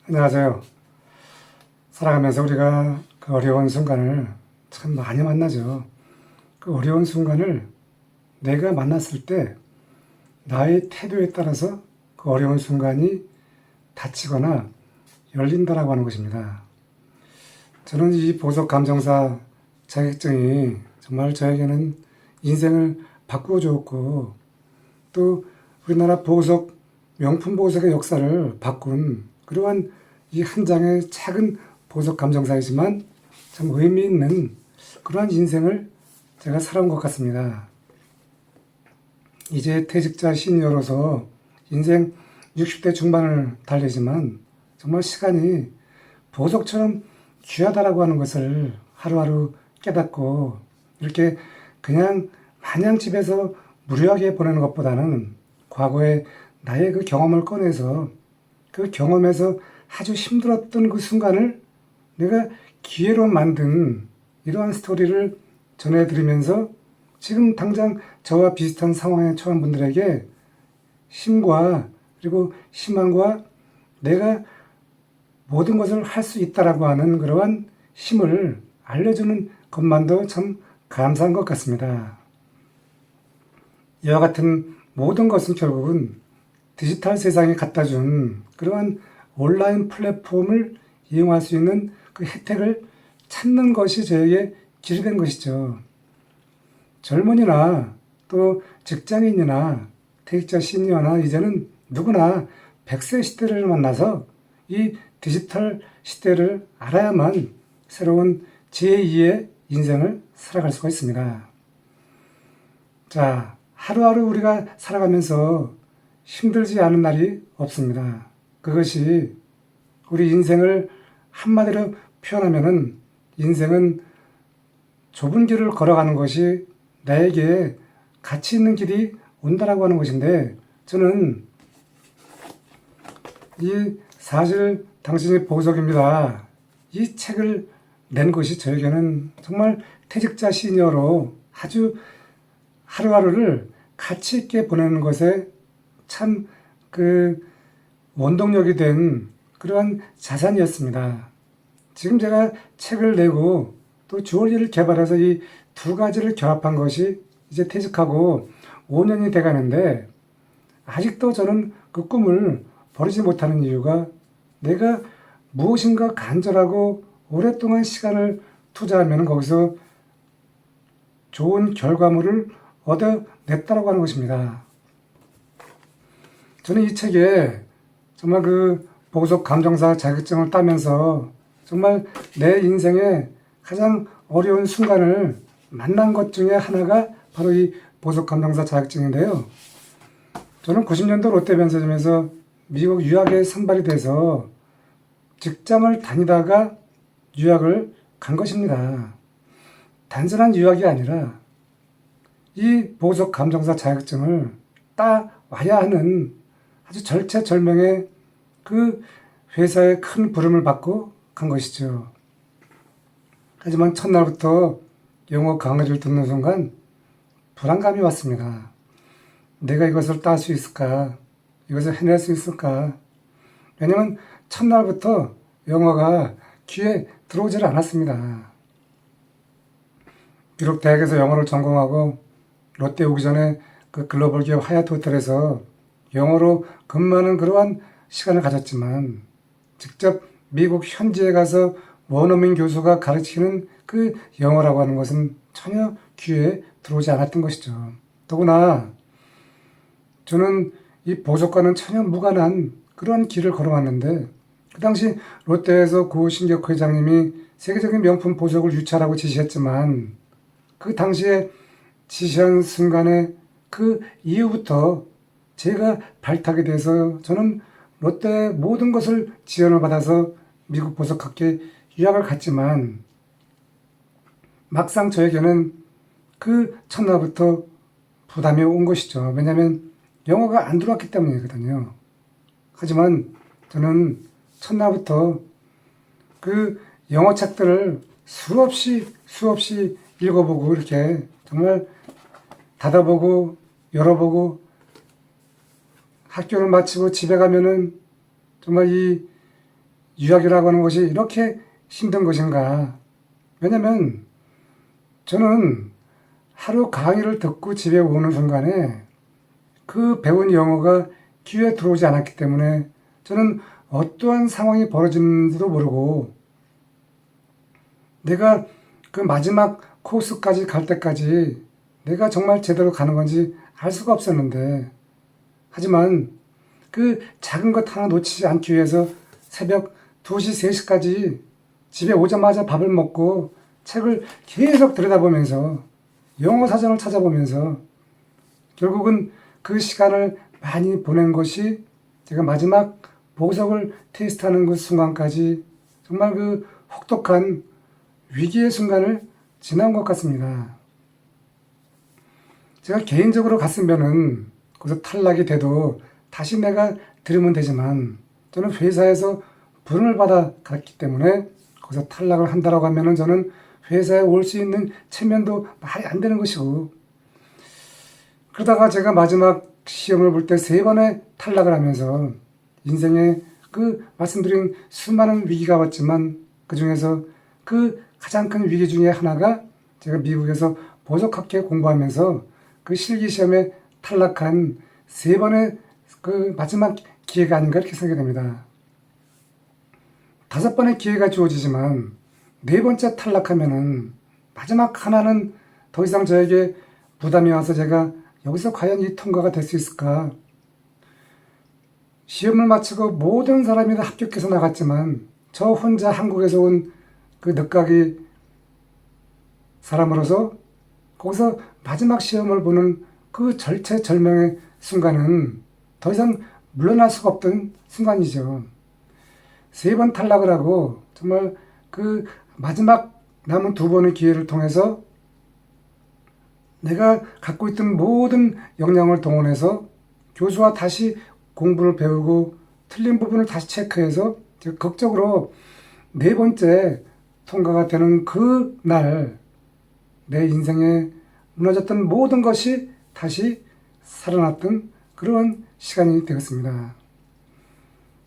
안녕하세요. 살아가면서 우리가 그 어려운 순간을 참 많이 만나죠. 그 어려운 순간을 내가 만났을 때 나의 태도에 따라서 그 어려운 순간이 닫히거나 열린다라고 하는 것입니다. 저는 이 보석 감정사 자격증이 정말 저에게는 인생을 바꾸어 주었고, 또 우리나라 보석, 명품 보석의 역사를 바꾼 그러한 이 한 장의 작은 보석 감정사이지만 참 의미 있는 그러한 인생을 제가 살아온 것 같습니다. 이제 퇴직자 시니어로서 인생 60대 중반을 달리지만 정말 시간이 보석처럼 귀하다라고 하는 것을 하루하루 깨닫고, 이렇게 그냥 마냥 집에서 무료하게 보내는 것보다는 과거에 나의 그 경험을 꺼내서 그 경험에서 아주 힘들었던 그 순간을 내가 기회로 만든 이러한 스토리를 전해드리면서 지금 당장 저와 비슷한 상황에 처한 분들에게 힘과 그리고 희망과 내가 모든 것을 할 수 있다라고 하는 그러한 힘을 알려주는 것만도 참 감사한 것 같습니다. 이와 같은 모든 것은 결국은 디지털 세상이 갖다 준 그러한 온라인 플랫폼을 이용할 수 있는 그 혜택을 찾는 것이 저에게 길이 된 것이죠. 젊은이나 또 직장인이나 퇴직자 시니어나 이제는 누구나 100세 시대를 만나서 이 디지털 시대를 알아야만 새로운 제2의 인생을 살아갈 수가 있습니다. 자, 하루하루 우리가 살아가면서 힘들지 않은 날이 없습니다. 그것이 우리 인생을 한마디로 표현하면은 인생은 좁은 길을 걸어가는 것이 나에게 가치 있는 길이 온다라고 하는 것인데, 저는 이 사실 당신이 보석입니다. 이 책을 낸 것이 저에게는 정말 퇴직자 시니어로 아주 하루하루를 가치 있게 보내는 것에 참 그 원동력이 된 그러한 자산이었습니다. 지금 제가 책을 내고 또 주얼리를 개발해서 이 두 가지를 결합한 것이 이제 퇴직하고 5년이 돼가는데, 아직도 저는 그 꿈을 버리지 못하는 이유가 내가 무엇인가 간절하고 오랫동안 시간을 투자하면 거기서 좋은 결과물을 얻어냈다라고 하는 것입니다. 저는 이 책에 정말 그 보석 감정사 자격증을 따면서 정말 내 인생의 가장 어려운 순간을 만난 것 중에 하나가 바로 이 보석 감정사 자격증인데요. 저는 90년도 롯데변세점에서 미국 유학에 선발이 돼서 직장을 다니다가 유학을 간 것입니다. 단순한 유학이 아니라 이 보석 감정사 자격증을 따와야 하는 아주 절체절명의 그 회사의 큰 부름을 받고 간 것이죠. 하지만 첫날부터 영어 강의를 듣는 순간 불안감이 왔습니다. 내가 이것을 딸 수 있을까? 이것을 해낼 수 있을까? 왜냐하면 첫날부터 영어가 귀에 들어오질 않았습니다. 비록 대학에서 영어를 전공하고 롯데 오기 전에 그 글로벌 기업 하얏트 호텔에서 영어로 근무하는 그러한 시간을 가졌지만, 직접 미국 현지에 가서 원어민 교수가 가르치는 그 영어라고 하는 것은 전혀 귀에 들어오지 않았던 것이죠. 더구나 저는 이 보석과는 전혀 무관한 그러한 길을 걸어왔는데, 그 당시 롯데에서 고 신격 회장님이 세계적인 명품 보석을 유찰하고 지시했지만, 그 당시에 지시한 순간에 그 이후부터 제가 발탁이 돼서 저는 롯데의 모든 것을 지원을 받아서 미국 보석학교에 유학을 갔지만, 막상 저에게는 그 첫날부터 부담이 온 것이죠. 왜냐하면 영어가 안 들어왔기 때문이거든요. 하지만 저는 첫날부터 그 영어 책들을 수없이 읽어보고, 이렇게 정말 닫아보고 열어보고, 학교를 마치고 집에 가면은 정말 이 유학이라고 하는 것이 이렇게 힘든 것인가. 왜냐면 저는 하루 강의를 듣고 집에 오는 순간에 그 배운 영어가 귀에 들어오지 않았기 때문에 저는 어떠한 상황이 벌어지는지도 모르고 내가 그 마지막 코스까지 갈 때까지 내가 정말 제대로 가는 건지 알 수가 없었는데, 하지만 그 작은 것 하나 놓치지 않기 위해서 새벽 2시, 3시까지 집에 오자마자 밥을 먹고 책을 계속 들여다보면서 영어 사전을 찾아보면서 결국은 그 시간을 많이 보낸 것이 제가 마지막 보석을 테스트하는 그 순간까지 정말 그 혹독한 위기의 순간을 지난 것 같습니다. 제가 개인적으로 갔으면은 거기서 탈락이 돼도 다시 내가 들으면 되지만 저는 회사에서 불응을 받아 갔기 때문에 거기서 탈락을 한다라고 하면은 저는 회사에 올 수 있는 체면도 말이 안 되는 것이고, 그러다가 제가 마지막 시험을 볼 때 3번의 탈락을 하면서 인생에 그 말씀드린 수많은 위기가 왔지만 그 중에서 그 가장 큰 위기 중에 하나가 제가 미국에서 보석학회 공부하면서 그 실기시험에 탈락한 3번의 그 마지막 기회가 아닌가 이렇게 생각이 됩니다. 5번의 기회가 주어지지만 4번째 탈락하면은 마지막 하나는 더 이상 저에게 부담이 와서 제가 여기서 과연 이 통과가 될 수 있을까? 시험을 마치고 모든 사람이 다 합격해서 나갔지만 저 혼자 한국에서 온 그 늦가기 사람으로서 거기서 마지막 시험을 보는 그 절체절명의 순간은 더 이상 물러날 수가 없던 순간이죠. 3번 탈락을 하고 정말 그 마지막 남은 2번의 기회를 통해서 내가 갖고 있던 모든 역량을 동원해서 교수와 다시 공부를 배우고 틀린 부분을 다시 체크해서 극적으로 4번째 통과가 되는 그 날 내 인생에 무너졌던 모든 것이 다시 살아났던 그런 시간이 되었습니다.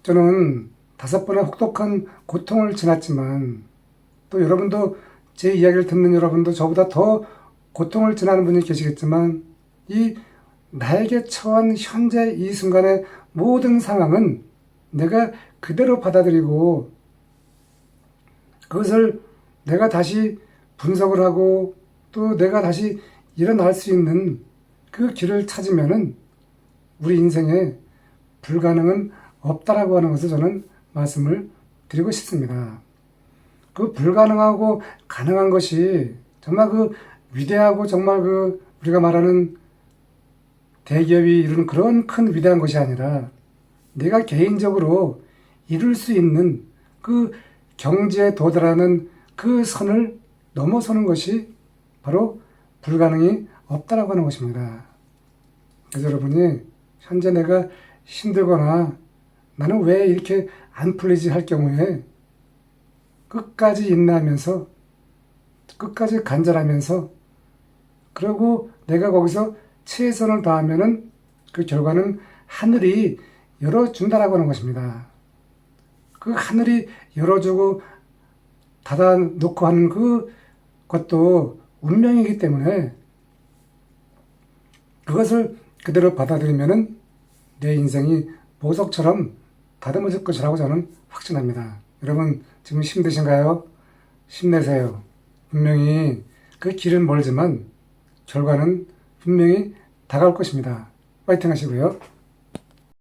저는 5번의 혹독한 고통을 지났지만 또 여러분도 제 이야기를 듣는 여러분도 저보다 더 고통을 지나는 분이 계시겠지만 이 나에게 처한 현재 이 순간의 모든 상황은 내가 그대로 받아들이고 그것을 내가 다시 분석을 하고 또 내가 다시 일어날 수 있는 그 길을 찾으면은 우리 인생에 불가능은 없다라고 하는 것을 저는 말씀을 드리고 싶습니다. 그 불가능하고 가능한 것이 정말 그 위대하고 정말 그 우리가 말하는 대기업이 이루는 그런 큰 위대한 것이 아니라 내가 개인적으로 이룰 수 있는 그 경지에 도달하는 그 선을 넘어서는 것이 바로 불가능이 없다라고 하는 것입니다. 그래서 여러분이 현재 내가 힘들거나 나는 왜 이렇게 안 풀리지 할 경우에 끝까지 인내하면서 끝까지 간절하면서 그리고 내가 거기서 최선을 다하면은 그 결과는 하늘이 열어준다라고 하는 것입니다. 그 하늘이 열어주고 닫아놓고 하는 그것도 운명이기 때문에 그것을 그대로 받아들이면은 내 인생이 보석처럼 다듬어질 것이라고 저는 확신합니다. 여러분 지금 힘드신가요? 힘내세요. 분명히 그 길은 멀지만 결과는 분명히 다가올 것입니다. 파이팅 하시고요.